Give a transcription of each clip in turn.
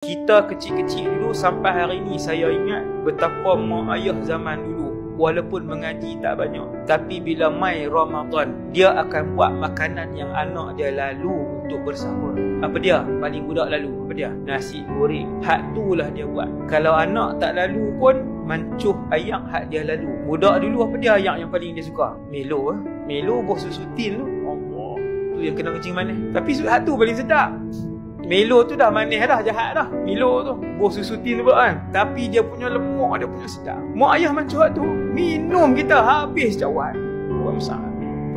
Kita kecil-kecil dulu sampai hari ni saya ingat betapa mak ayah zaman dulu walaupun mengaji tak banyak, tapi bila mai Ramadan dia akan buat makanan yang anak dia lalu untuk bersahur. Apa dia? Paling budak lalu apa dia? Nasi goreng. Hak tu lah dia buat. Kalau anak tak lalu pun mancuh ayam hak dia lalu. Budak dulu apa dia ayam yang paling dia suka? Melo. Melo bos susu tin tu. Allah. Tu yang kena kencing manis. Tapi hak tu paling sedap. Milo tu dah manis dah, jahat dah. Milo tu bos susu tin tu kan. Tapi dia punya lemak, dia punya sedap. Mak ayah macam tu minum kita habis cawan. Buat masak.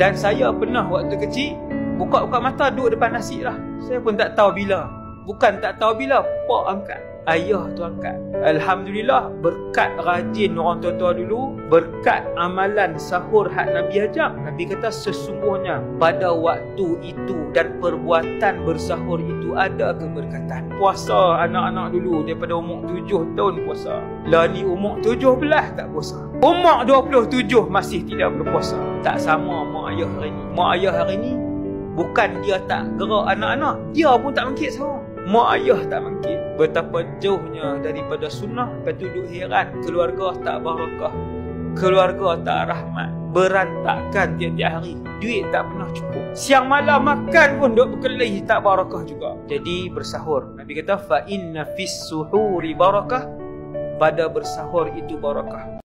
Dan saya pernah waktu kecil buka-buka mata duduk depan nasi lah. Saya pun tak tahu bila. Bukan tak tahu bila, pak angkat. Ayah tu angkat. Alhamdulillah, berkat rajin orang tua-tua dulu, berkat amalan sahur hak Nabi ajak. Nabi kata sesungguhnya pada waktu itu dan perbuatan bersahur itu ada keberkatan. Puasa anak-anak dulu daripada umur 7 tahun puasa. Lah ni umur 17 tak puasa. Umur 27 masih tidak berpuasa. Tak sama mak ayah hari ni. Mak ayah hari ni bukan dia tak gerak anak-anak, dia pun tak mangkit sahur. Mak ayah tak mangkit. Betapa jauhnya daripada sunnah. Lepas tu duduk heran, keluarga tak barakah, keluarga tak rahmat, berantakan tiap-tiap hari, duit tak pernah cukup, siang malam makan pun duk berkelahi, tak barakah juga. Jadi bersahur, Nabi kata fa inna fis suhuri barakah, pada bersahur itu barakah.